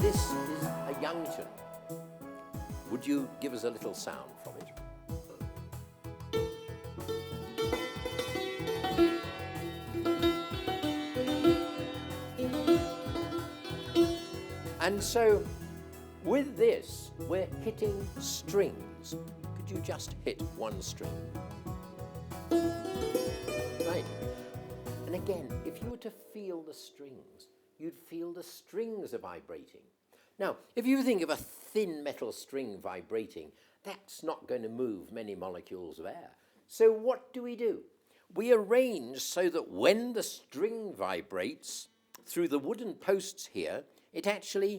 this is a Yangchen. Would you give us a little sound from it? And so, with this, we're hitting strings. Could you just hit one string? Right. And again, if you were to feel the strings, you'd feel the strings are vibrating. Now, if you think of a thin metal string vibrating, that's not going to move many molecules of air. So what do? We arrange so that when the string vibrates through the wooden posts here, it actually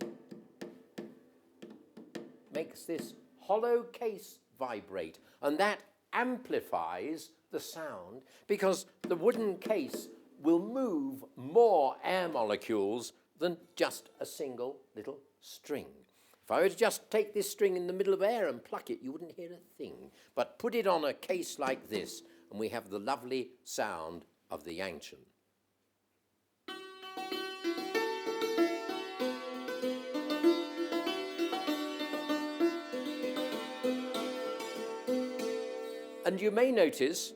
makes this hollow case vibrate, and that amplifies the sound because the wooden case will move more air molecules than just a single little string. If I were to just take this string in the middle of air and pluck it, you wouldn't hear a thing. But put it on a case like this, and we have the lovely sound of the Yangchen. And you may notice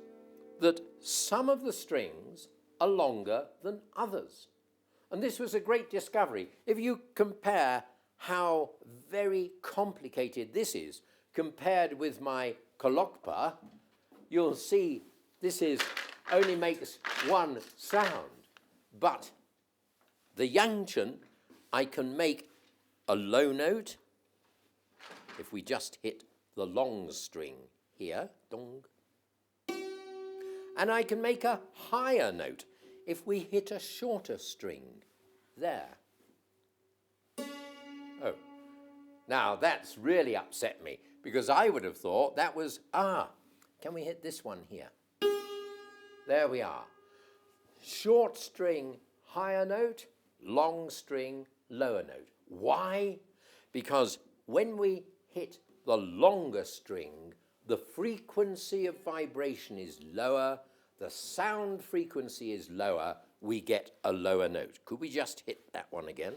that some of the strings are longer than others. And this was a great discovery. If you compare how very complicated this is compared with my kolokpa, you'll see this only makes one sound. But the Yangchen, I can make a low note if we just hit the long string here, dong. And I can make a higher note if we hit a shorter string there. Oh, now that's really upset me because I would have thought that was, can we hit this one here? There we are. Short string, higher note, long string, lower note. Why? Because when we hit the longer string, the frequency of vibration is lower, the sound frequency is lower, we get a lower note. Could we just hit that one again?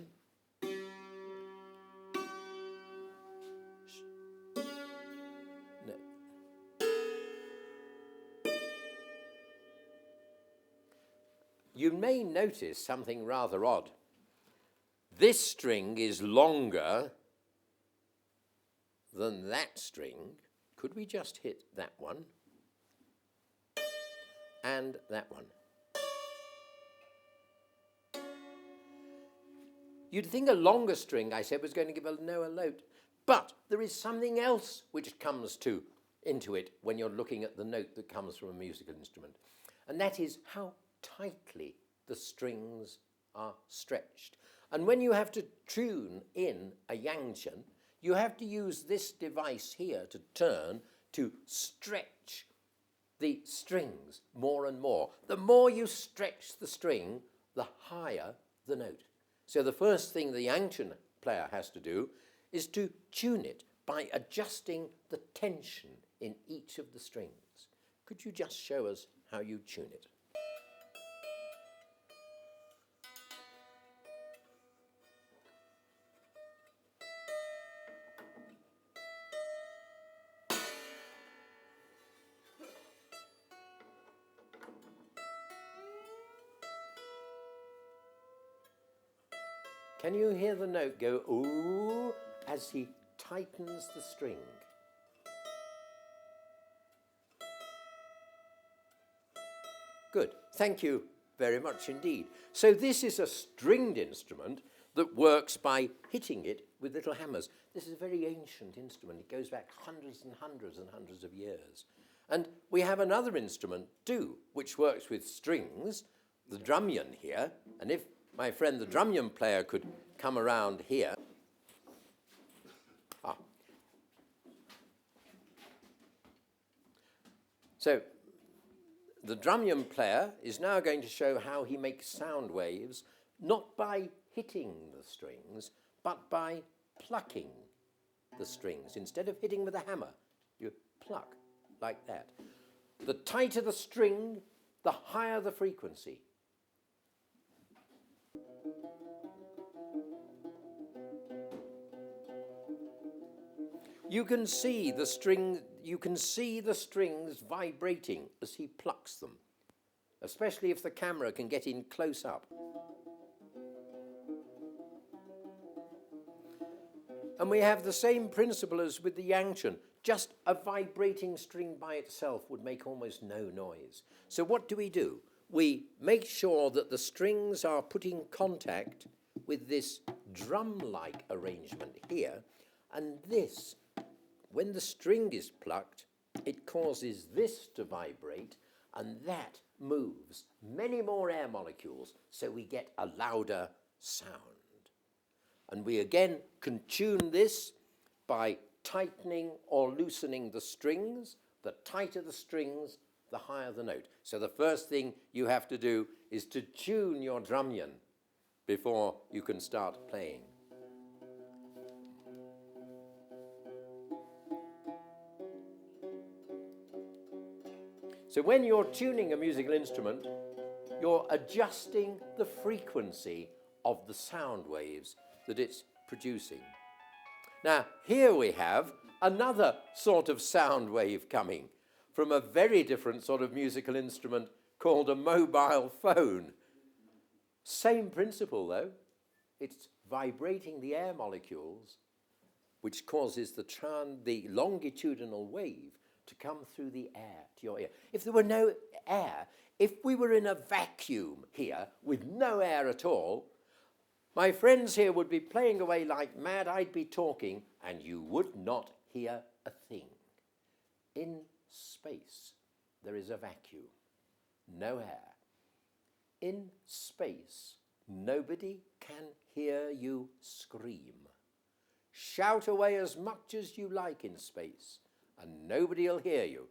No. You may notice something rather odd. This string is longer than that string. Could we just hit that one and that one? You'd think a longer string, I said, was going to give a lower note, but there is something else which comes into it when you're looking at the note that comes from a musical instrument, and that is how tightly the strings are stretched. And when you have to tune in a Yangchen, you have to use this device here to turn to stretch the strings more and more. The more you stretch the string, the higher the note. So the first thing the Yangchen player has to do is to tune it by adjusting the tension in each of the strings. Could you just show us how you tune it? Can you hear the note go ooh as he tightens the string? Good, thank you very much indeed. So this is a stringed instrument that works by hitting it with little hammers. This is a very ancient instrument. It goes back hundreds and hundreds and hundreds of years. And we have another instrument too, which works with strings, the drumyon here, and if my friend the drumyon player could come around here. So the drumyon player is now going to show how he makes sound waves, not by hitting the strings, but by plucking the strings. Instead of hitting with a hammer, you pluck like that. The tighter the string, the higher the frequency. you can see the strings vibrating as he plucks them, especially if the camera can get in close up. And we have the same principle as with the Yangchen. Just a vibrating string by itself would make almost no noise. So what do? We make sure that the strings are put in contact with this drum-like arrangement here, and this, when the string is plucked, it causes this to vibrate, and that moves many more air molecules, so we get a louder sound. And we again can tune this by tightening or loosening the strings. The tighter the strings, the higher the note. So the first thing you have to do is to tune your drumyon before you can start playing. So when you're tuning a musical instrument, you're adjusting the frequency of the sound waves that it's producing. Now, here we have another sort of sound wave coming from a very different sort of musical instrument called a mobile phone. Same principle, though. It's vibrating the air molecules, which causes the longitudinal wave to come through the air to your ear. If there were no air, if we were in a vacuum here with no air at all, my friends here would be playing away like mad, I'd be talking, and you would not hear a thing. In space, there is a vacuum, no air. In space, nobody can hear you scream. Shout away as much as you like in space, and nobody will hear you,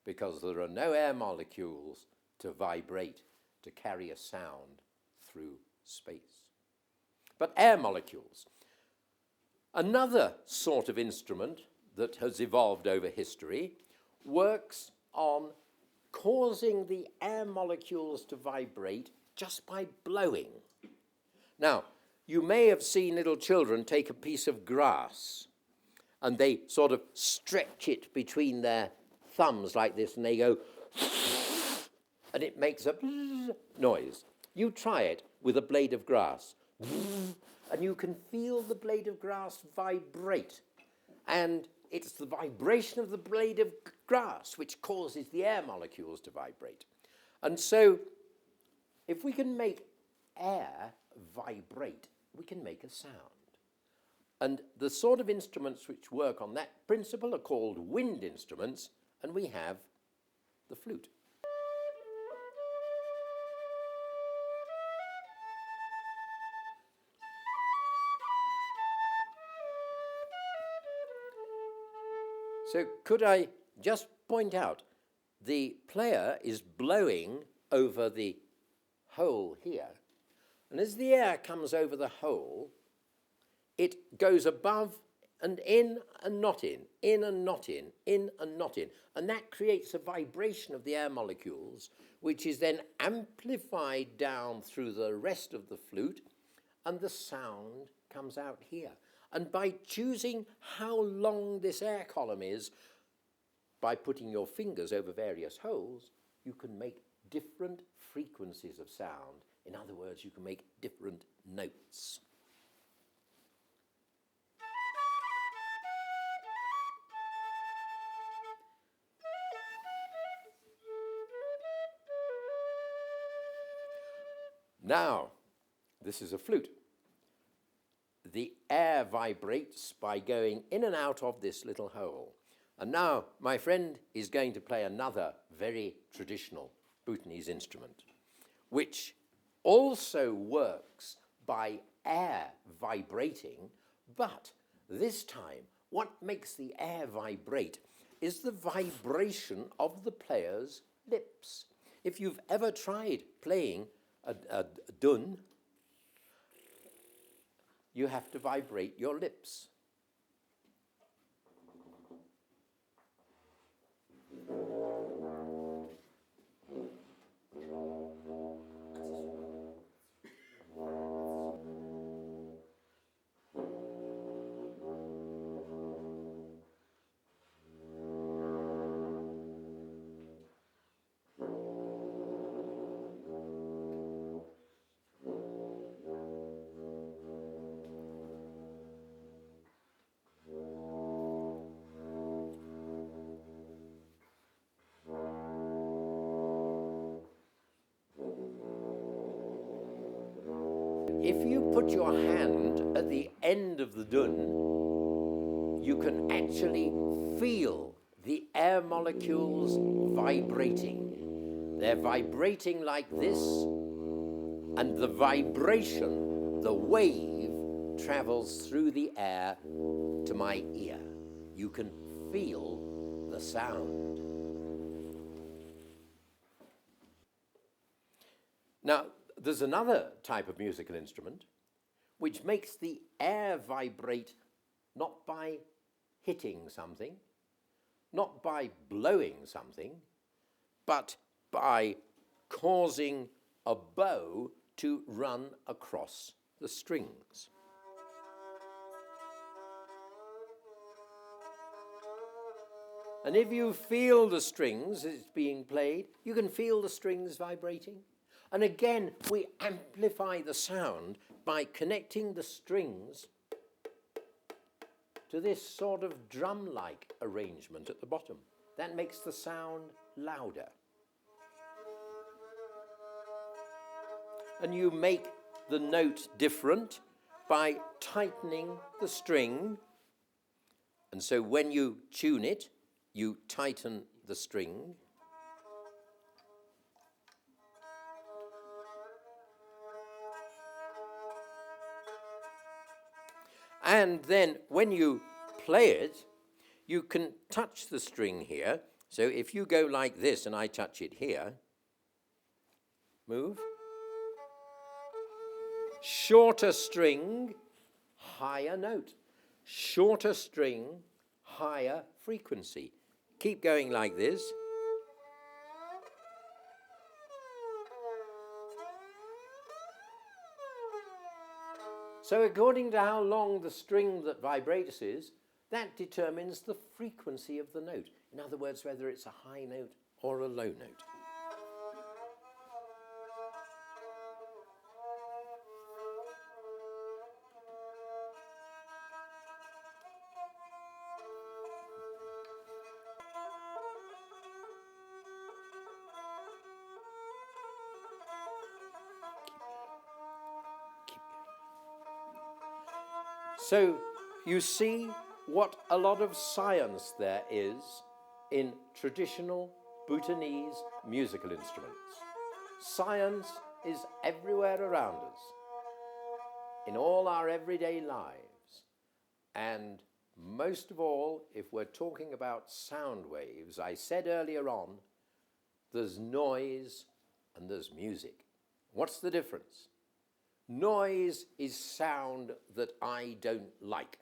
because there are no air molecules to vibrate, to carry a sound through space. But air molecules. Another sort of instrument that has evolved over history works on causing the air molecules to vibrate just by blowing. Now, you may have seen little children take a piece of grass and they sort of stretch it between their thumbs like this, and they go, and it makes a noise. You try it with a blade of grass, and you can feel the blade of grass vibrate. And it's the vibration of the blade of grass which causes the air molecules to vibrate. And so, if we can make air vibrate, we can make a sound. And the sort of instruments which work on that principle are called wind instruments, and we have the flute. So could I just point out, the player is blowing over the hole here, and as the air comes over the hole, it goes above and in and not in and not in and not in. And that creates a vibration of the air molecules, which is then amplified down through the rest of the flute, and the sound comes out here. And by choosing how long this air column is, by putting your fingers over various holes, you can make different frequencies of sound. In other words, you can make different notes. Now, this is a flute. The air vibrates by going in and out of this little hole. And now my friend is going to play another very traditional Bhutanese instrument, which also works by air vibrating, but this time what makes the air vibrate is the vibration of the player's lips. If you've ever tried playing a dun, you have to vibrate your lips. if you put your hand at the end of the dun, you can actually feel the air molecules vibrating. They're vibrating like this, and the vibration, the wave, travels through the air to my ear. You can feel the sound. Now, there's another type of musical instrument which makes the air vibrate not by hitting something, not by blowing something, but by causing a bow to run across the strings. And if you feel the strings as it's being played, you can feel the strings vibrating. And again, we amplify the sound by connecting the strings to this sort of drum-like arrangement at the bottom. That makes the sound louder. And you make the note different by tightening the string. And so when you tune it, you tighten the string. And then when you play it, you can touch the string here. So if you go like this and I touch it here, move. Shorter string, higher note. Shorter string, higher frequency. Keep going like this. So according to how long the string that vibrates is, that determines the frequency of the note. In other words, whether it's a high note or a low note. So you see what a lot of science there is in traditional Bhutanese musical instruments. Science is everywhere around us, in all our everyday lives. And most of all, if we're talking about sound waves, I said earlier on, there's noise and there's music. What's the difference? Noise is sound that I don't like.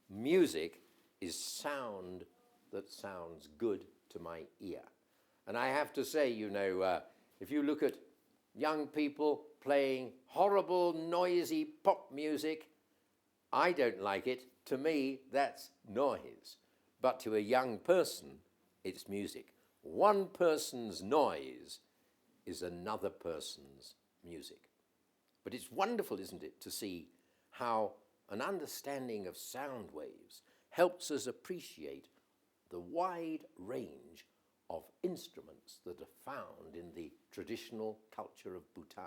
Music is sound that sounds good to my ear. And I have to say, if you look at young people playing horrible, noisy pop music, I don't like it. To me, that's noise. But to a young person, it's music. One person's noise is another person's music. But it's wonderful, isn't it, to see how an understanding of sound waves helps us appreciate the wide range of instruments that are found in the traditional culture of Bhutan.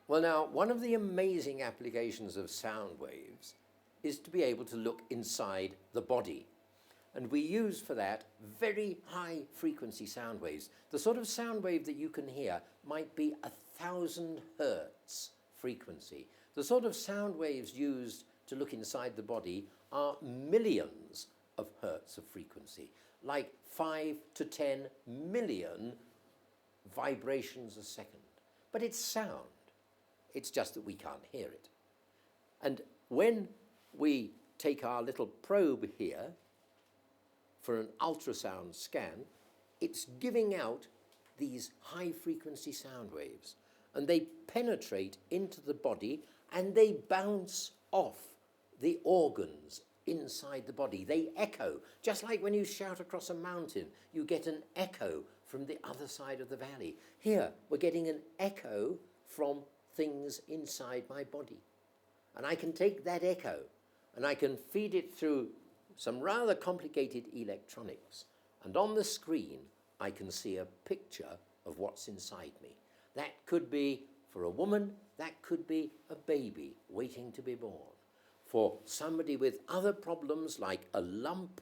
Well, now, one of the amazing applications of sound waves is to be able to look inside the body. And we use for that very high frequency sound waves. The sort of sound wave that you can hear might be 1,000 hertz frequency. The sort of sound waves used to look inside the body are millions of hertz of frequency. like 5 to 10 million vibrations a second. But it's sound. It's just that we can't hear it. And when we take our little probe here for an ultrasound scan, it's giving out these high-frequency sound waves. And they penetrate into the body and they bounce off the organs inside the body. They echo, just like when you shout across a mountain, you get an echo from the other side of the valley. Here, we're getting an echo from things inside my body. And I can take that echo and I can feed it through some rather complicated electronics. And on the screen, I can see a picture of what's inside me. That could be, for a woman, that could be a baby waiting to be born. For somebody with other problems like a lump,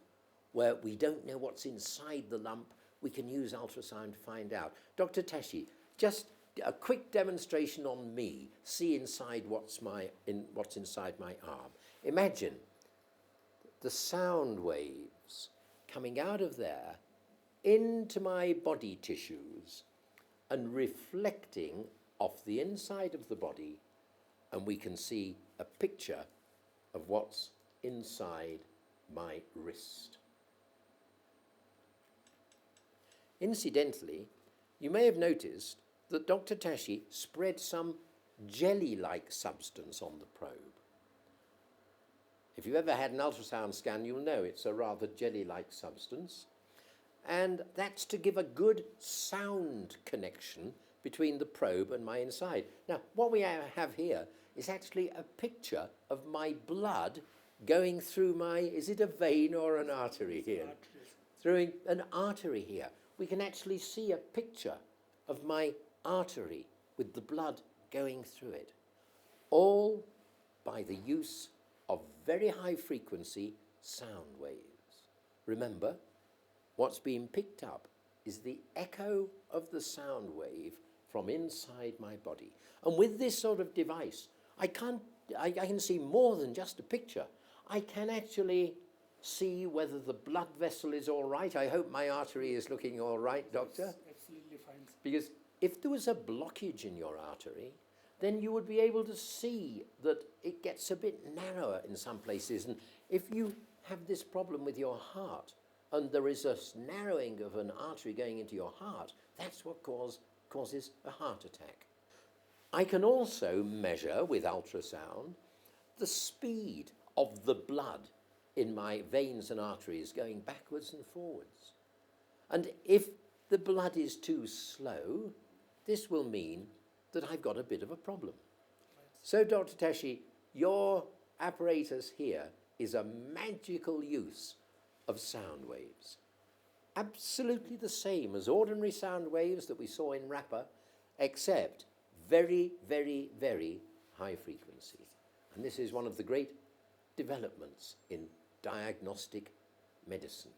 where we don't know what's inside the lump, we can use ultrasound to find out. Dr. Tashi, just a quick demonstration on me. See inside what's inside my arm. Imagine the sound waves coming out of there into my body tissues and reflecting off the inside of the body, and we can see a picture of what's inside my wrist. Incidentally, you may have noticed that Dr. Tashi spread some jelly-like substance on the probe. If you've ever had an ultrasound scan, you'll know it's a rather jelly-like substance. And that's to give a good sound connection between the probe and my inside. Now, what we have here is actually a picture of my blood going through my, is it a vein or an artery here? Through an artery here. We can actually see a picture of my artery with the blood going through it. All by the use of very high frequency sound waves. Remember, what's being picked up is the echo of the sound wave from inside my body. And with this sort of device, I can see more than just a picture. I can actually see whether the blood vessel is all right. I hope my artery is looking all right, doctor. It's absolutely fine. Because if there was a blockage in your artery, then you would be able to see that it gets a bit narrower in some places. And if you have this problem with your heart, and there is a narrowing of an artery going into your heart, that's what causes a heart attack. I can also measure with ultrasound the speed of the blood in my veins and arteries going backwards and forwards. And if the blood is too slow, this will mean that I've got a bit of a problem. So, Dr. Tashi, your apparatus here is a magical use of sound waves. Absolutely the same as ordinary sound waves that we saw in Rapper, except very, very, very high frequency. And this is one of the great developments in diagnostic medicine.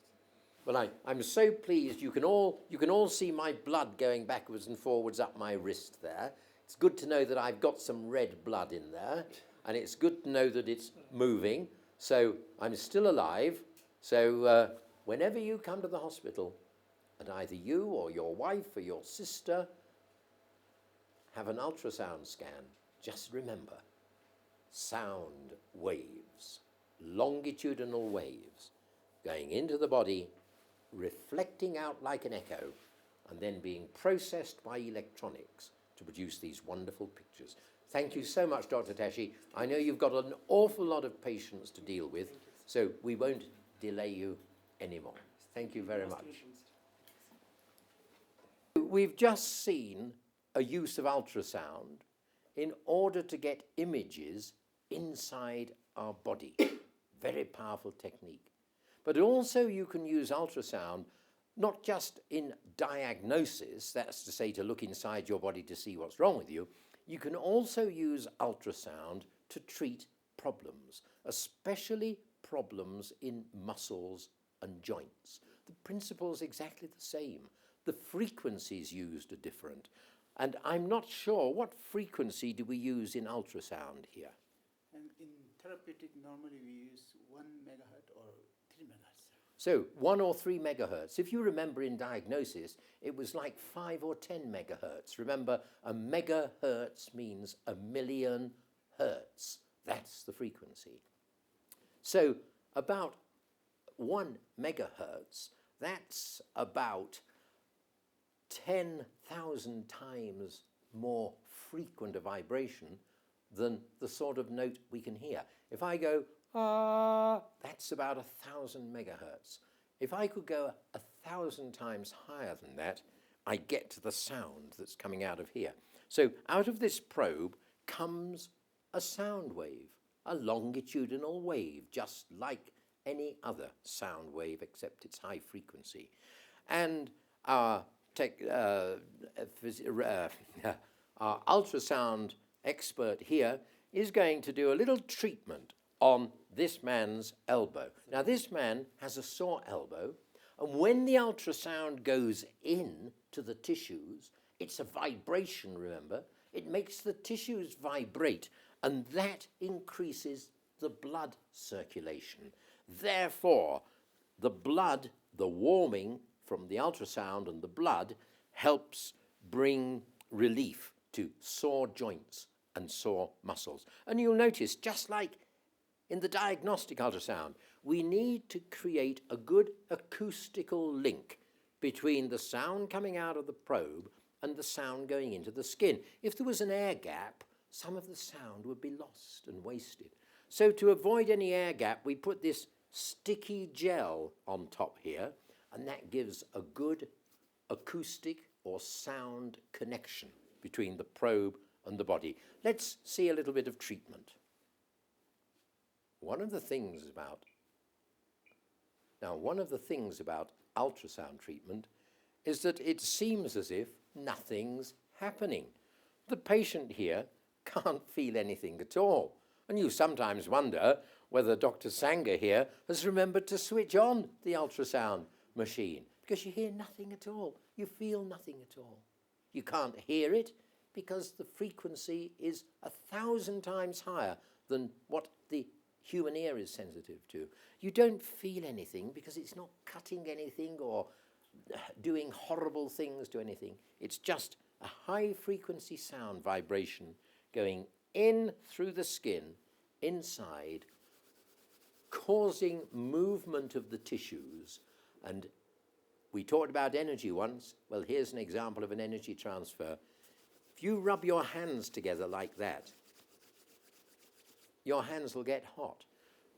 Well, I'm so pleased. You can all see my blood going backwards and forwards up my wrist there. It's good to know that I've got some red blood in there, and it's good to know that it's moving. So I'm still alive. So whenever you come to the hospital, and either you or your wife or your sister have an ultrasound scan, just remember, sound waves, longitudinal waves, going into the body, reflecting out like an echo, and then being processed by electronics to produce these wonderful pictures. Thank you so much, Dr. Tashi. I know you've got an awful lot of patients to deal with, so we won't delay you anymore. Thank you very much. We've just seen a use of ultrasound in order to get images inside our body. Very powerful technique. But also you can use ultrasound not just in diagnosis, that's to say to look inside your body to see what's wrong with you. You can also use ultrasound to treat problems, especially problems in muscles and joints. The principle is exactly the same. The frequencies used are different. And I'm not sure, what frequency do we use in ultrasound here? And in therapeutic, normally we use 1 megahertz or 3 megahertz. So 1 or 3 megahertz. If you remember in diagnosis, it was like 5 or 10 megahertz. Remember, a megahertz means a million hertz. That's the frequency. So about 1 megahertz, that's about 10,000 times more frequent a vibration than the sort of note we can hear. If I go, ah, that's about 1,000 megahertz. If I could go 1,000 times higher than that, I get to the sound that's coming out of here. So out of this probe comes a sound wave, a longitudinal wave, just like any other sound wave, except it's high frequency. And our ultrasound expert here is going to do a little treatment on this man's elbow. Now, this man has a sore elbow, and when the ultrasound goes in to the tissues, it's a vibration, remember? It makes the tissues vibrate, and that increases the blood circulation. Therefore, the blood, the warming from the ultrasound and the blood helps bring relief to sore joints and sore muscles. And you'll notice, just like in the diagnostic ultrasound, we need to create a good acoustical link between the sound coming out of the probe and the sound going into the skin. If there was an air gap, some of the sound would be lost and wasted. So to avoid any air gap, we put this sticky gel on top here, and that gives a good acoustic or sound connection between the probe and the body. Let's see a little bit of treatment. One of the things about ultrasound treatment is that it seems as if nothing's happening. The patient here can't feel anything at all. And you sometimes wonder whether Dr. Sanger here has remembered to switch on the ultrasound machine, because you hear nothing at all. You feel nothing at all. You can't hear it because the frequency is 1,000 times higher than what the human ear is sensitive to. You don't feel anything because it's not cutting anything or doing horrible things to anything. It's just a high frequency sound vibration going in through the skin, inside, causing movement of the tissues. And we talked about energy once. Well, here's an example of an energy transfer. If you rub your hands together like that, your hands will get hot.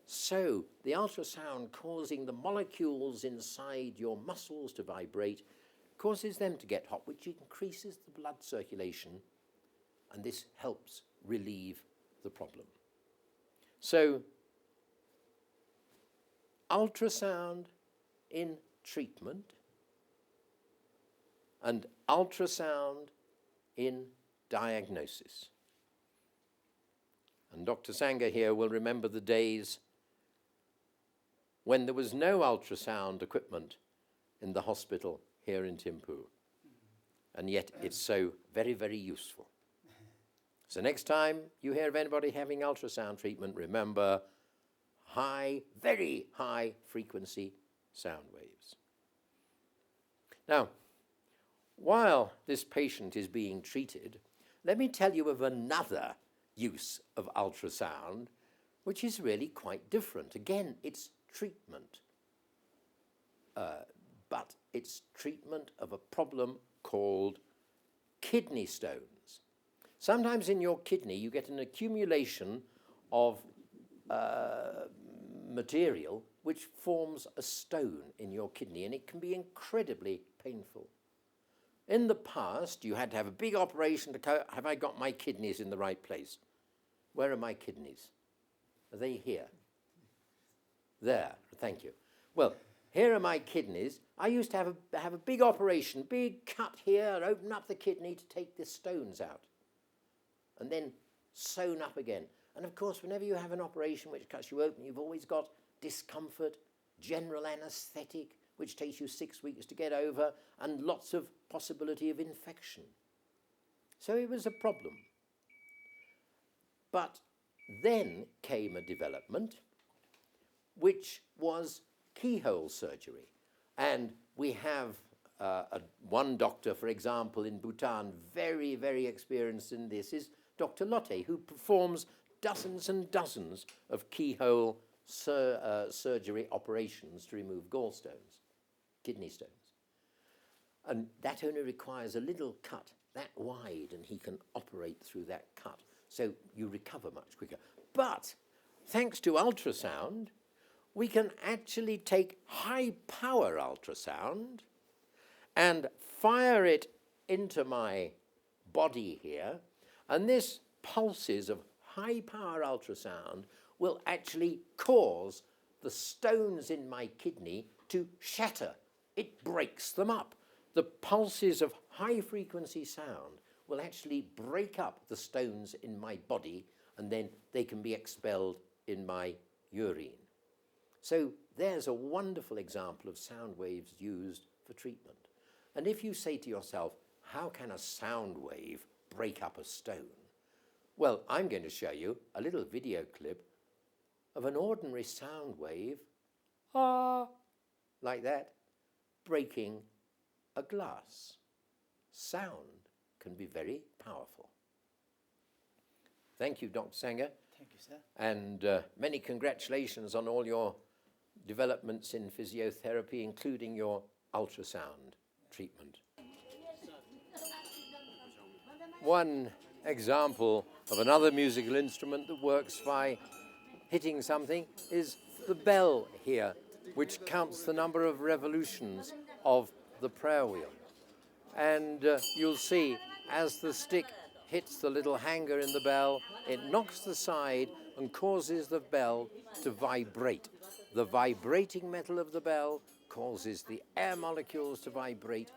So the ultrasound causing the molecules inside your muscles to vibrate causes them to get hot, which increases the blood circulation, and this helps relieve the problem. So ultrasound in treatment and ultrasound in diagnosis. And Dr. Sanger here will remember the days when there was no ultrasound equipment in the hospital here in Thimphu. And yet it's so very, very useful. So next time you hear of anybody having ultrasound treatment, remember high, very high frequency sound waves. Now, while this patient is being treated, let me tell you of another use of ultrasound, which is really quite different. Again, it's treatment, but it's treatment of a problem called kidney stones. Sometimes in your kidney you get an accumulation of material which forms a stone in your kidney, and it can be incredibly painful. In the past, you had to have a big operation to have I got my kidneys in the right place? Where are my kidneys? Are they here? There, thank you. Well, here are my kidneys. I used to have a big operation, big cut here, open up the kidney to take the stones out, and then sewn up again. And of course, whenever you have an operation which cuts you open, you've always got discomfort, general anaesthetic, which takes you 6 weeks to get over, and lots of possibility of infection. So it was a problem. But then came a development which was keyhole surgery. And we have one doctor, for example, in Bhutan, very, very experienced in this, is Dr. Lotte, who performs dozens and dozens of keyhole surgery operations to remove gallstones, kidney stones. And that only requires a little cut that wide, and he can operate through that cut. So you recover much quicker. But thanks to ultrasound, we can actually take high-power ultrasound and fire it into my body here, and this pulses of high-power ultrasound will actually cause the stones in my kidney to shatter. It breaks them up. The pulses of high-frequency sound will actually break up the stones in my body, and then they can be expelled in my urine. So there's a wonderful example of sound waves used for treatment. And if you say to yourself, how can a sound wave break up a stone? Well, I'm going to show you a little video clip of an ordinary sound wave, like that, breaking a glass. Sound can be very powerful. Thank you, Dr. Sanger. Thank you, sir. And many congratulations on all your developments in physiotherapy, including your ultrasound treatment. One example of another musical instrument that works by hitting something is the bell here, which counts the number of revolutions of the prayer wheel. And you'll see as the stick hits the little hanger in the bell, it knocks the side and causes the bell to vibrate. The vibrating metal of the bell causes the air molecules to vibrate.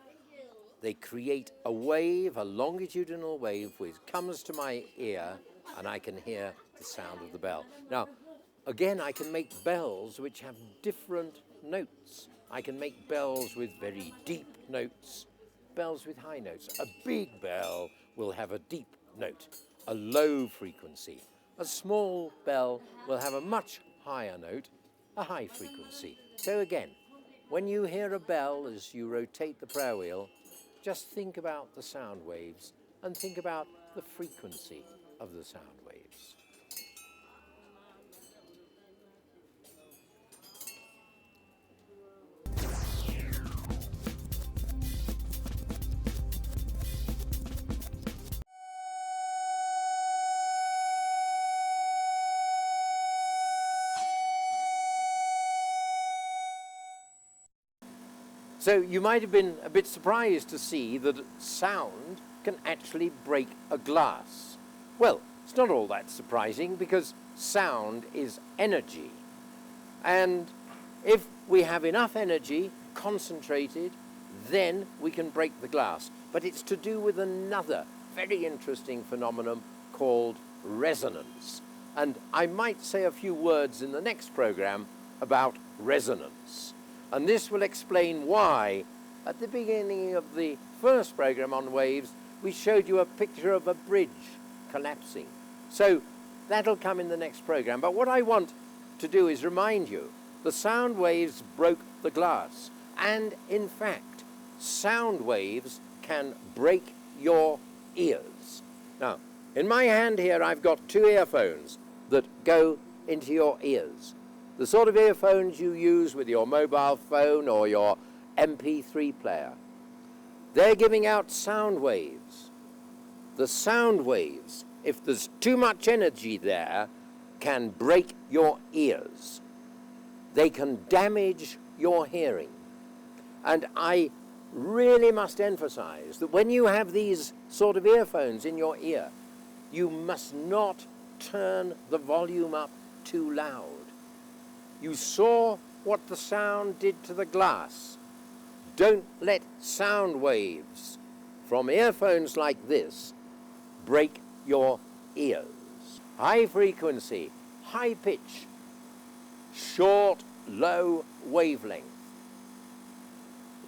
They create a wave, a longitudinal wave, which comes to my ear, and I can hear the sound of the bell. Now, again, I can make bells which have different notes. I can make bells with very deep notes, bells with high notes. A big bell will have a deep note, a low frequency. A small bell will have a much higher note, a high frequency. So again, when you hear a bell as you rotate the prayer wheel, just think about the sound waves and think about the frequency of the sound waves. So you might have been a bit surprised to see that sound can actually break a glass. Well, it's not all that surprising because sound is energy. And if we have enough energy concentrated, then we can break the glass. But it's to do with another very interesting phenomenon called resonance. And I might say a few words in the next program about resonance. And this will explain why, at the beginning of the first program on waves, we showed you a picture of a bridge collapsing. So that'll come in the next program. But what I want to do is remind you, the sound waves broke the glass. And in fact, sound waves can break your ears. Now, in my hand here, I've got two earphones that go into your ears. The sort of earphones you use with your mobile phone or your MP3 player. They're giving out sound waves. The sound waves, if there's too much energy there, can break your ears. They can damage your hearing. And I really must emphasize that when you have these sort of earphones in your ear, you must not turn the volume up too loud. You saw what the sound did to the glass. Don't let sound waves from earphones like this break your ears. High frequency, high pitch, short, low wavelength.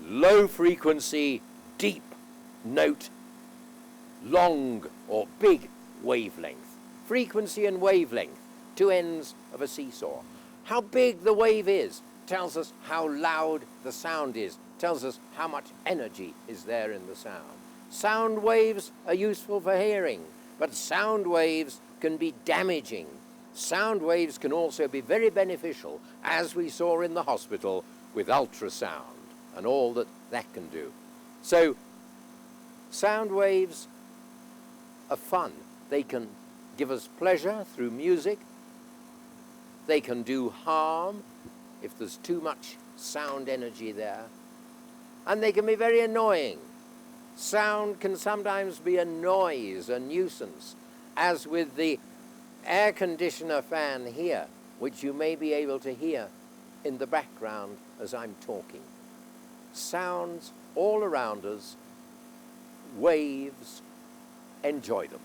Low frequency, deep note, long or big wavelength. Frequency and wavelength, two ends of a seesaw. How big the wave is tells us how loud the sound is, tells us how much energy is there in the sound. Sound waves are useful for hearing, but sound waves can be damaging. Sound waves can also be very beneficial, as we saw in the hospital with ultrasound and all that that can do. So sound waves are fun. They can give us pleasure through music. They can do harm if there's too much sound energy there. And they can be very annoying. Sound can sometimes be a noise, a nuisance, as with the air conditioner fan here, which you may be able to hear in the background as I'm talking. Sounds all around us, waves, enjoy them.